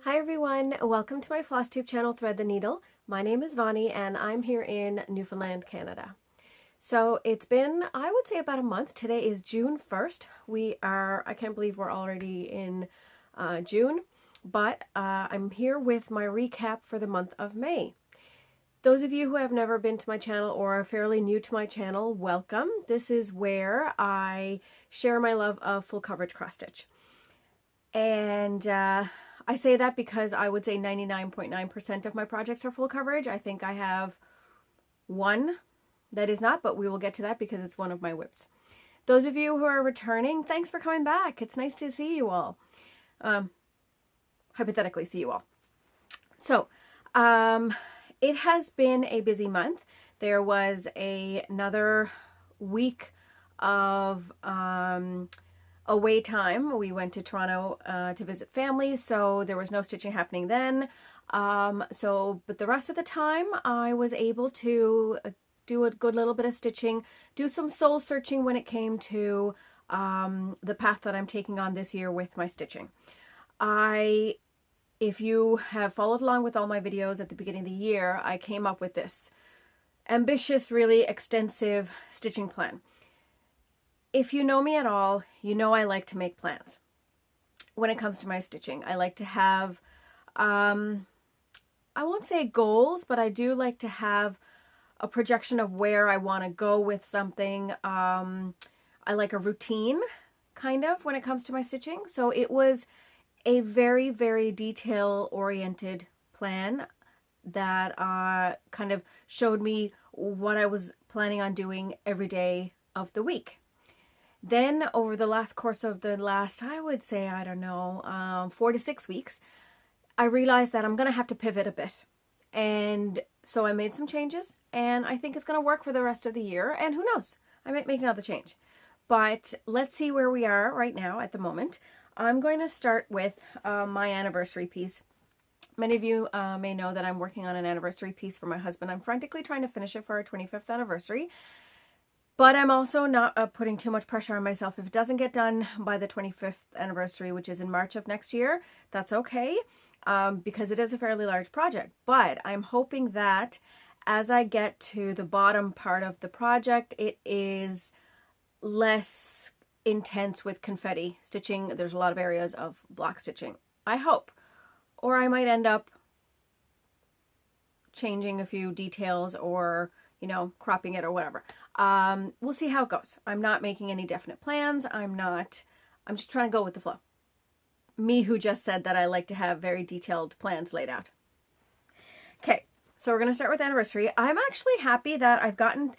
Hi everyone, welcome to my Flosstube channel, Thread the Needle. My name is Vani and I'm here in Newfoundland, Canada. So it's been, I would say, about a month. Today is June 1st. I can't believe we're already in June, but I'm here with my recap for the month of May. Those of you who have never been to my channel or are fairly new to my channel, welcome. This is where I share my love of full coverage cross stitch. And I say that because I would say 99.9% of my projects are full coverage. I think I have one that is not, but we will get to that because it's one of my whips. Those of you who are returning, thanks for coming back. It's nice to see you all. Hypothetically, see you all. So, it has been a busy month. There was another week of away time. We went to Toronto to visit family, so there was no stitching happening then. But the rest of the time I was able to do a good little bit of stitching, do some soul searching when it came to the path that I'm taking on this year with my stitching. If you have followed along with all my videos at the beginning of the year, I came up with this ambitious, really extensive stitching plan. If you know me at all, you know I like to make plans when it comes to my stitching. I like to have, I won't say goals, but I do like to have a projection of where I want to go with something. I like a routine, kind of, when it comes to my stitching. So it was a very, very detail-oriented plan that kind of showed me what I was planning on doing every day of the week. Then over the course of the last, I would say, I don't know, 4 to 6 weeks, I realized that I'm going to have to pivot a bit. And so I made some changes, and I think it's going to work for the rest of the year. And who knows, I might make another change. But let's see where we are right now at the moment. I'm going to start with my anniversary piece. Many of you may know that I'm working on an anniversary piece for my husband. I'm frantically trying to finish it for our 25th anniversary. But I'm also not putting too much pressure on myself. If it doesn't get done by the 25th anniversary, which is in March of next year, that's okay, because it is a fairly large project. But I'm hoping that as I get to the bottom part of the project, it is less intense with confetti stitching. There's a lot of areas of block stitching, I hope. Or I might end up changing a few details or, you know, cropping it or whatever. We'll see how it goes. I'm not making any definite plans. I'm just trying to go with the flow. Me who just said that I like to have very detailed plans laid out. Okay, so we're going to start with anniversary. I'm actually happy that I've gotten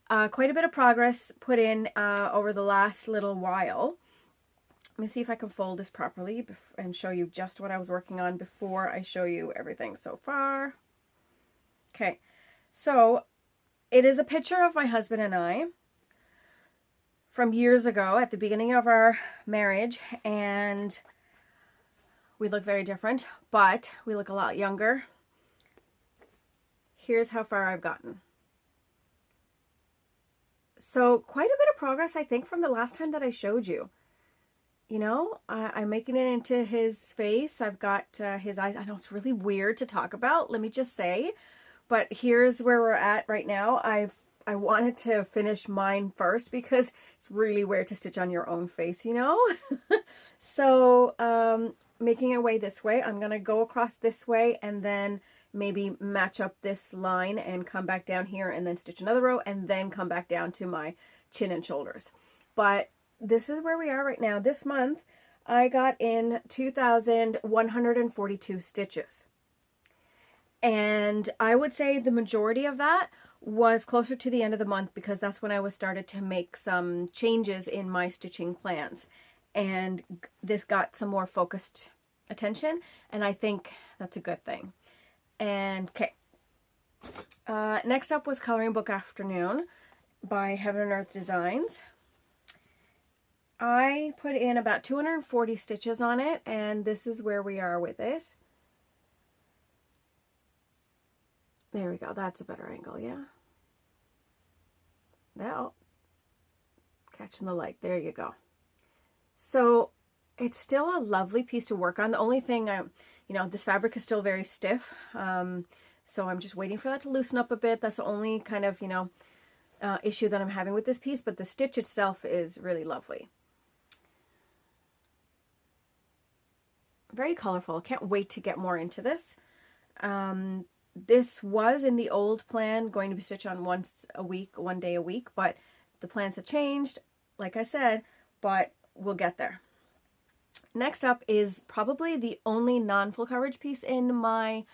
quite a bit of progress put in over the last little while. Let me see if I can fold this properly and show you just what I was working on before I show you everything so far. Okay, so it is a picture of my husband and I from years ago at the beginning of our marriage, and we look very different, but we look a lot younger. Here's how far I've gotten. So quite a bit of progress, I think, from the last time that I showed you. You know, I'm making it into his face. I've got his eyes. I know it's really weird to talk about, let me just say. But here's where we're at right now. I wanted to finish mine first because it's really weird to stitch on your own face, you know? So making our way this way, I'm going to go across this way and then maybe match up this line and come back down here and then stitch another row and then come back down to my chin and shoulders. But this is where we are right now. This month, I got in 2,142 stitches. And I would say the majority of that was closer to the end of the month because that's when I was started to make some changes in my stitching plans. And this got some more focused attention, and I think that's a good thing. And okay, next up was Coloring Book Afternoon by Heaven and Earth Designs. I put in about 240 stitches on it, and this is where we are with it. There we go. That's a better angle, yeah. Now, catching the light. There you go. So it's still a lovely piece to work on. The only thing you know, this fabric is still very stiff. So I'm just waiting for that to loosen up a bit. That's the only kind of, you know, issue that I'm having with this piece, but the stitch itself is really lovely. Very colorful. Can't wait to get more into this. This was in the old plan going to be stitched on once a week, 1 day a week, but the plans have changed, like I said, but we'll get there. Next up is probably the only non-full coverage piece in my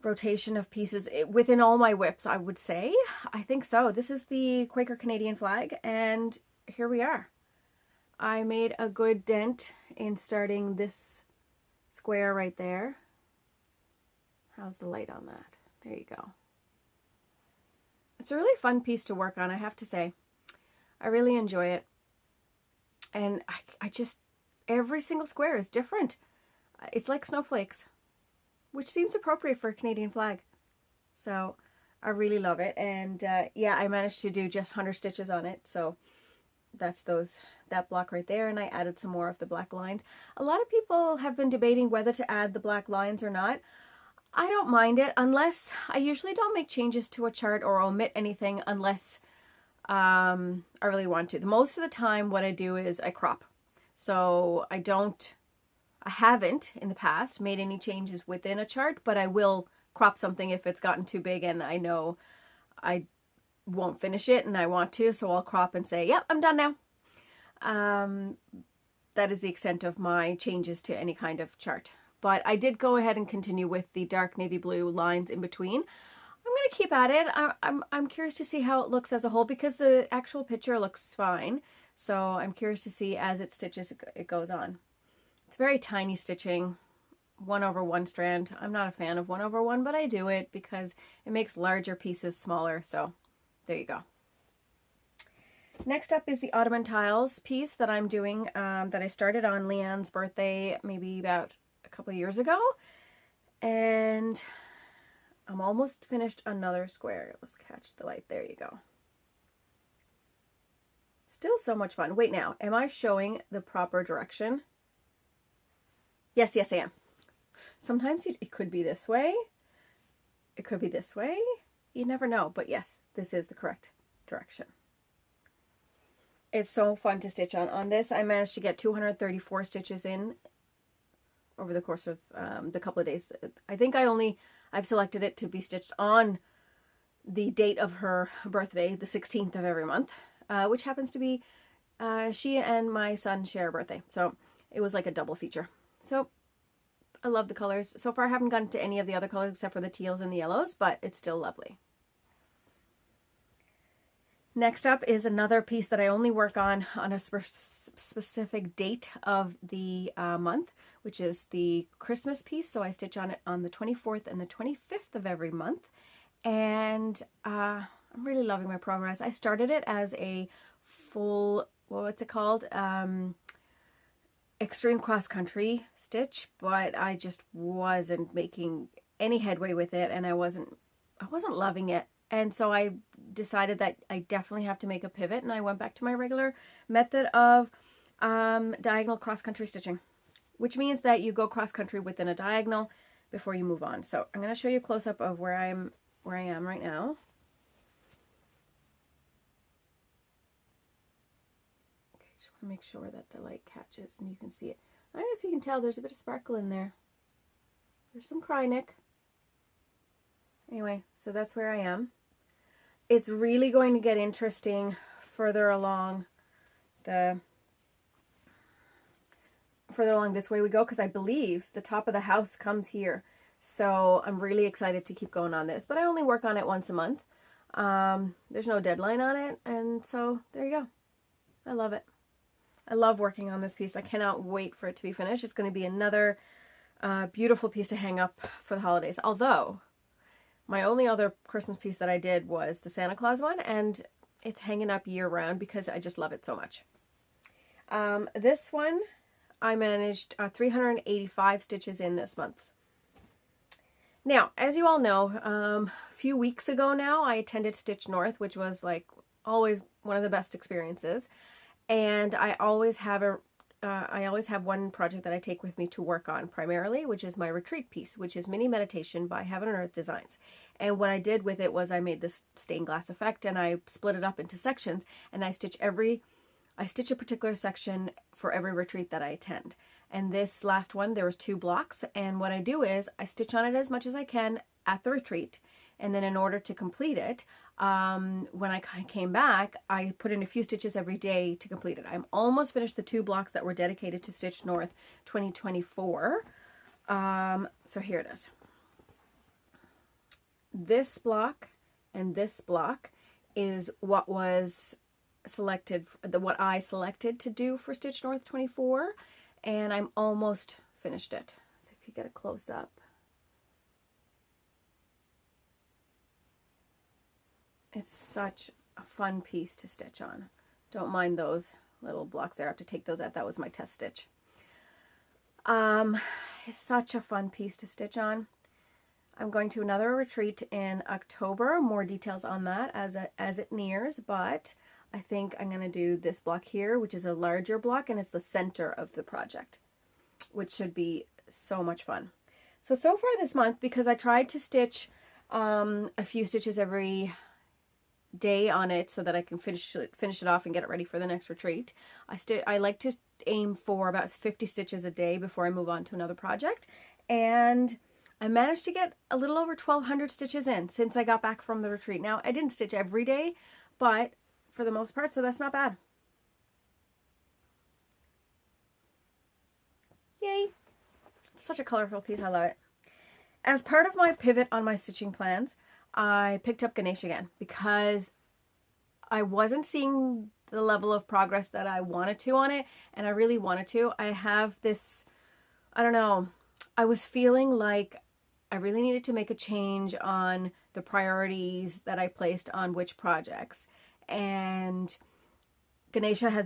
rotation of pieces within all my whips, I would say. I think so. This is the Quaker Canadian flag, and here we are. I made a good dent in starting this square right there. How's the light on that? There you go. It's a really fun piece to work on, I have to say. I really enjoy it. And I just, every single square is different. It's like snowflakes, which seems appropriate for a Canadian flag. So I really love it. And yeah, I managed to do just 100 stitches on it. So that's that block right there. And I added some more of the black lines. A lot of people have been debating whether to add the black lines or not. I don't mind it, unless I usually don't make changes to a chart or omit anything unless I really want to. Most of the time what I do is I crop. So I haven't in the past made any changes within a chart, but I will crop something if it's gotten too big and I know I won't finish it and I want to, so I'll crop and say, yep, I'm done now. That is the extent of my changes to any kind of chart. But I did go ahead and continue with the dark navy blue lines in between. I'm going to keep at it. I'm curious to see how it looks as a whole, because the actual picture looks fine. So I'm curious to see as it stitches, it goes on. It's very tiny stitching, 1/1 strand. I'm not a fan of 1/1, but I do it because it makes larger pieces smaller. So there you go. Next up is the Ottoman tiles piece that I'm doing, that I started on Leanne's birthday maybe about a couple of years ago. And I'm almost finished another square. Let's catch the light. There you go. Still so much fun. Wait now, am I showing the proper direction? Yes, I am. Sometimes it could be this way. It could be this way. You never know, but yes, this is the correct direction. It's so fun to stitch on this. I managed to get 234 stitches in over the course of the couple of days. I think I've selected it to be stitched on the date of her birthday, the 16th of every month, which happens to be, she and my son share a birthday. So it was like a double feature. So I love the colors. So far I haven't gotten to any of the other colors except for the teals and the yellows, but it's still lovely. Next up is another piece that I only work on a specific date of the month, which is the Christmas piece. So I stitch on it on the 24th and the 25th of every month. And I'm really loving my progress. I started it as a full, what's it called? Extreme cross country stitch, but I just wasn't making any headway with it, and I wasn't loving it. And so I decided that I definitely have to make a pivot, and I went back to my regular method of diagonal cross-country stitching, which means that you go cross-country within a diagonal before you move on. So I'm going to show you a close-up of where I am right now. Okay, just want to make sure that the light catches and you can see it. I don't know if you can tell, there's a bit of sparkle in there. There's some Krynick. Anyway, so that's where I am. It's really going to get interesting further along this way we go, because I believe the top of the house comes here. So I'm really excited to keep going on this, but I only work on it once a month. There's no deadline on it, and so there you go. I love it. I love working on this piece. I cannot wait for it to be finished. It's going to be another beautiful piece to hang up for the holidays. Although my only other Christmas piece that I did was the Santa Claus one, and it's hanging up year round because I just love it so much. This one, I managed 385 stitches in this month. Now, as you all know, a few weeks ago now, I attended Stitch North, which was like always one of the best experiences. And I always have I always have one project that I take with me to work on primarily, which is my retreat piece, which is Mini Meditation by Heaven and Earth Designs. And what I did with it was I made this stained glass effect and I split it up into sections, and I stitch a particular section for every retreat that I attend. And this last one, there was 2 blocks, and what I do is I stitch on it as much as I can at the retreat, and then in order to complete it, when I came back, I put in a few stitches every day to complete it. I'm almost finished the 2 blocks that were dedicated to Stitch North 2024. So here it is. This block and this block is what was selected, what I selected to do for Stitch North 24, and I'm almost finished it. So if you get a close up. It's such a fun piece to stitch on. Don't mind those little blocks there. I have to take those out. That was my test stitch. It's such a fun piece to stitch on. I'm going to another retreat in October. More details on that as it nears, but I think I'm going to do this block here, which is a larger block, and it's the center of the project, which should be so much fun. So far this month, because I tried to stitch a few stitches every day on it so that I can finish it off and get it ready for the next retreat. I like to aim for about 50 stitches a day before I move on to another project, and I managed to get a little over 1,200 stitches in since I got back from the retreat. Now, I didn't stitch every day, but for the most part, so that's not bad. Yay! Such a colorful piece, I love it. As part of my pivot on my stitching plans, I picked up Ganesha again because I wasn't seeing the level of progress that I wanted to on it, and I really wanted to. I have this, I don't know, I was feeling like I really needed to make a change on the priorities that I placed on which projects. And Ganesha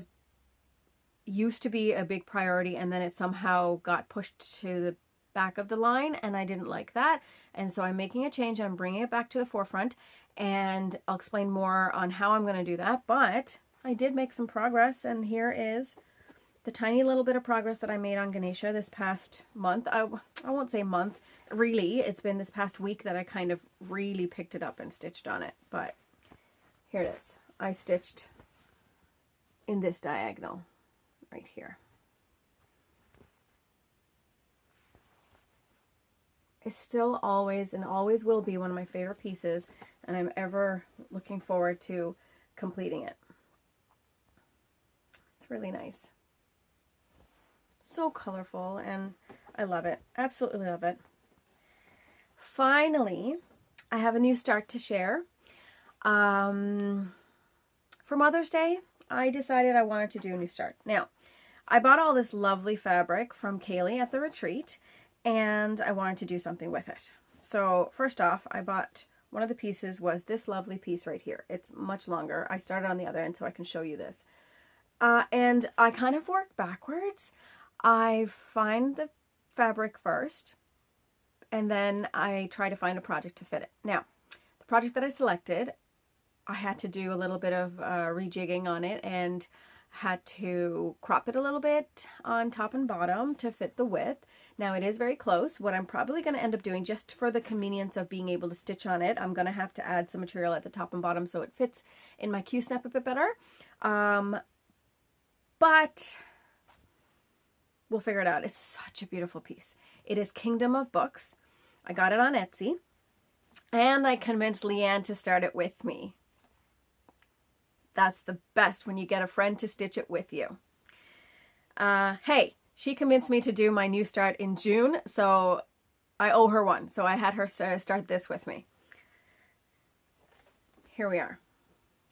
used to be a big priority, and then it somehow got pushed to the back of the line, and I didn't like that. And so I'm making a change. I'm bringing it back to the forefront, and I'll explain more on how I'm going to do that. But I did make some progress, and here is the tiny little bit of progress that I made on Ganesha this past month. I won't say month, really. It's been this past week that I kind of really picked it up and stitched on it. But here it is. I stitched in this diagonal right here. It's still always and always will be one of my favorite pieces, and I'm ever looking forward to completing it. It's really nice. So colorful, and I love it. Absolutely love it. Finally, I have a new start to share. For Mother's Day, I decided I wanted to do a new start. Now, I bought all this lovely fabric from Kaylee at the retreat, and I wanted to do something with it. So first off, I bought one of the pieces was this lovely piece right here. It's much longer. I started on the other end so I can show you this. And I kind of work backwards. I find the fabric first, and then I try to find a project to fit it. Now, the project that I selected, I had to do a little bit of rejigging on it and had to crop it a little bit on top and bottom to fit the width. Now it is very close. What I'm probably going to end up doing, just for the convenience of being able to stitch on it, I'm going to have to add some material at the top and bottom so it fits in my Q-snap a bit better. But we'll figure it out. It's such a beautiful piece. It is Kingdom of Books. I got it on Etsy, and I convinced Leanne to start it with me. That's the best, when you get a friend to stitch it with you. Hey, she convinced me to do my new start in June, so I owe her one. So I had her start this with me. Here we are.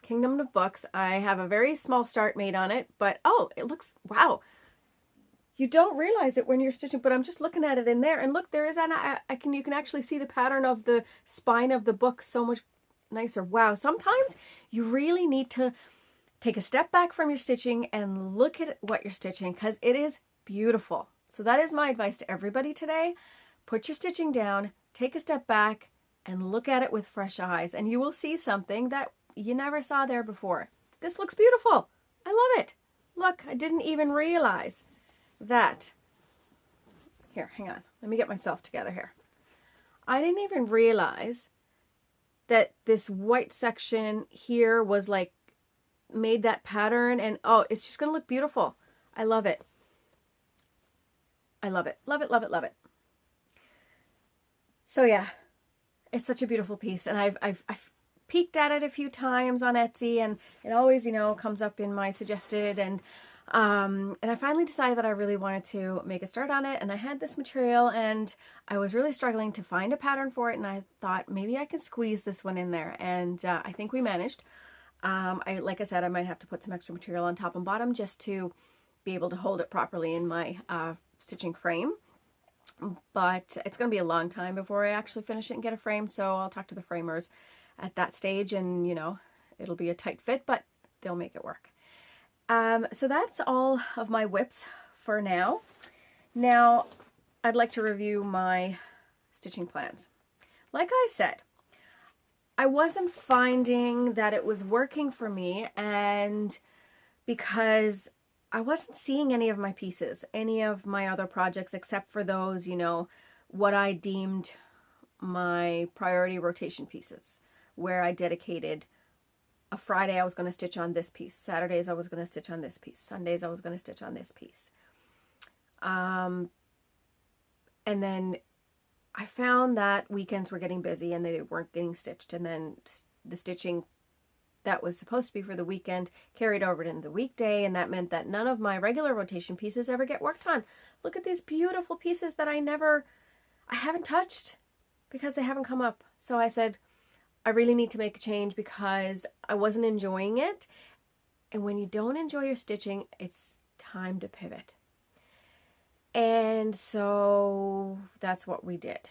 Kingdom of Books. I have a very small start made on it, but oh, it looks, wow. You don't realize it when you're stitching, but I'm just looking at it in there, and look, there is you can actually see the pattern of the spine of the book so much nicer. Wow, sometimes you really need to take a step back from your stitching and look at what you're stitching, because it is beautiful. So that is my advice to everybody today. Put your stitching down, take a step back, and look at it with fresh eyes, and you will see something that you never saw there before. This looks beautiful. I love it. Look, I didn't even realize. that, here, hang on, let me get myself together here. I didn't even realize that this white section here was like, made that pattern, and oh, it's just gonna look beautiful. I love it. I love it, love it, love it, love it. So yeah, it's such a beautiful piece, and I've peeked at it a few times on Etsy, and it always, you know, comes up in my suggested, and I finally decided that I really wanted to make a start on it, and I had this material, and I was really struggling to find a pattern for it, and I thought maybe I can squeeze this one in there, and I think we managed. Like I said, I might have to put some extra material on top and bottom just to be able to hold it properly in my stitching frame. But it's going to be a long time before I actually finish it and get a frame, so I'll talk to the framers at that stage, and you know, it'll be a tight fit, but they'll make it work. So that's all of my whips for now. Now, I'd like to review my stitching plans. Like I said, I wasn't finding that it was working for me, and because I wasn't seeing any of my pieces, any of my other projects, except for those, you know, what I deemed my priority rotation pieces, where I dedicated a Friday I was going to stitch on this piece, Saturdays I was going to stitch on this piece, Sundays I was going to stitch on this piece. And then I found that weekends were getting busy and they weren't getting stitched, and then the stitching that was supposed to be for the weekend carried over into the weekday, and that meant that none of my regular rotation pieces ever get worked on. Look at these beautiful pieces that I haven't touched because they haven't come up. So I said, I really need to make a change because I wasn't enjoying it. And when you don't enjoy your stitching, it's time to pivot. And so that's what we did.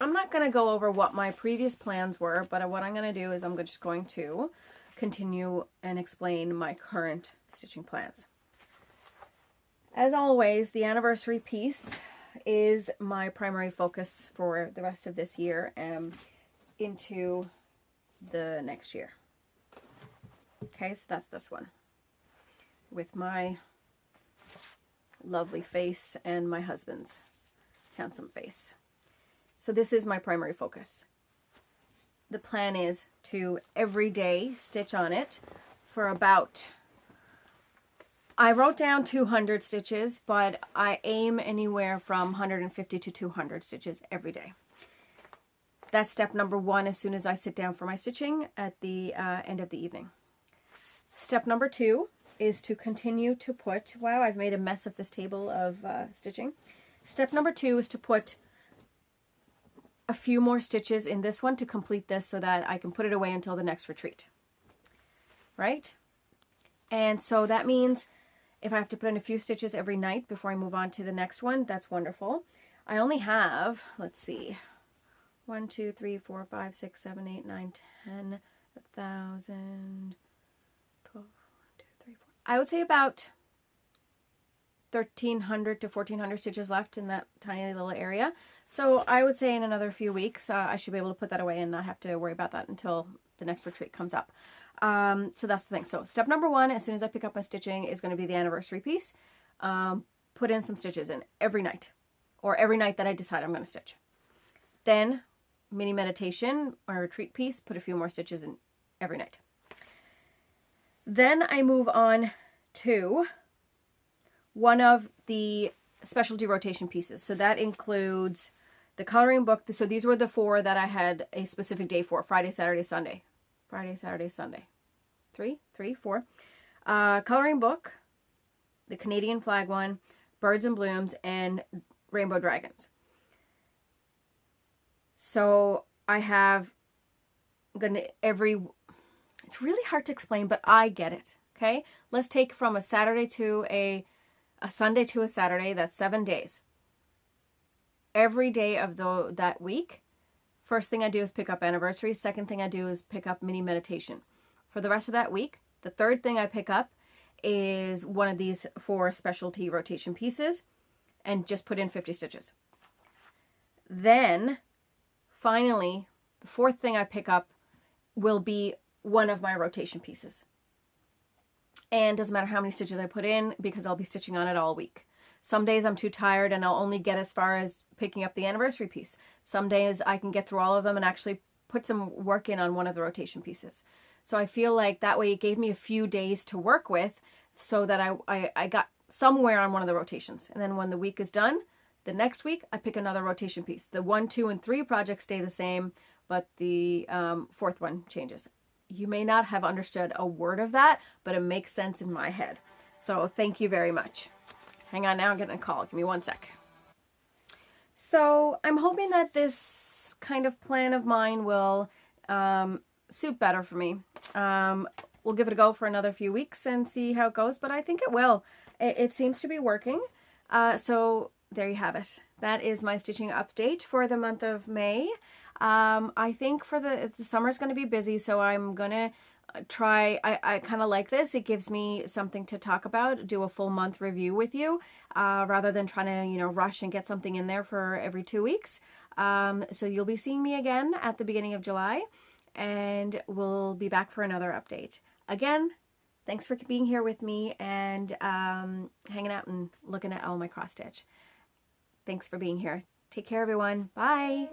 I'm not going to go over what my previous plans were, but what I'm going to do is I'm just going to continue and explain my current stitching plans. As always, the anniversary piece is my primary focus for the rest of this year and into the next year. Okay, so that's this one with my lovely face and my husband's handsome face. So this is my primary focus. The plan is to every day stitch on it for about, I wrote down 200 stitches, but I aim anywhere from 150 to 200 stitches every day. That's step number one as soon as I sit down for my stitching at the end of the evening. Step number two is to continue to put, wow, I've made a mess of this table of stitching. Step number two is to put a few more stitches in this one to complete this so that I can put it away until the next retreat. Right? And so that means if I have to put in a few stitches every night before I move on to the next one, that's wonderful. I only have, let's see, 1, 2, 3, 4, 5, 6, 7, 8, 9, 10, 1,000, 12, 1, 2, 3, 4. I would say about 1,300 to 1,400 stitches left in that tiny little area. So I would say in another few weeks, I should be able to put that away and not have to worry about that until the next retreat comes up. So that's the thing. So step number one, as soon as I pick up my stitching, is going to be the anniversary piece. Put in some stitches in every night, or every night that I decide I'm going to stitch. Then mini meditation or retreat piece, put a few more stitches in every night. Then I move on to one of the specialty rotation pieces. So that includes the coloring book. So these were the 4 that I had a specific day for: Friday, Saturday, Sunday. Friday, Saturday, Sunday. 4. Coloring book, the Canadian flag one, birds and blooms, and rainbow dragons. So I have it's really hard to explain, but I get it. Okay, let's take from a Saturday to a Sunday to a Saturday. That's 7 days. Every day of that week, first thing I do is pick up anniversary. Second thing I do is pick up mini meditation. For the rest of that week, the third thing I pick up is one of these 4 specialty rotation pieces and just put in 50 stitches. Then finally, the fourth thing I pick up will be one of my rotation pieces. And doesn't matter how many stitches I put in because I'll be stitching on it all week. Some days I'm too tired and I'll only get as far as picking up the anniversary piece. Some days I can get through all of them and actually put some work in on one of the rotation pieces. So I feel like that way it gave me a few days to work with so that I got somewhere on one of the rotations. And then when the week is done, the next week I pick another rotation piece. The 1, 2, and 3 projects stay the same, but the fourth one changes. You may not have understood a word of that, but it makes sense in my head. So thank you very much. Hang on now, I'm getting a call. Give me one sec. So I'm hoping that this kind of plan of mine will suit better for me. We'll give it a go for another few weeks and see how it goes, but I think it will. It seems to be working. So there you have it. That is my stitching update for the month of May. I think for the summer's going to be busy, so I'm going to try, I kind of like this. It gives me something to talk about, do a full month review with you, rather than trying to, you know, rush and get something in there for every 2 weeks. So you'll be seeing me again at the beginning of July, and we'll be back for another update. Again, thanks for being here with me and hanging out and looking at all my cross stitch. Thanks for being here. Take care, everyone. Bye.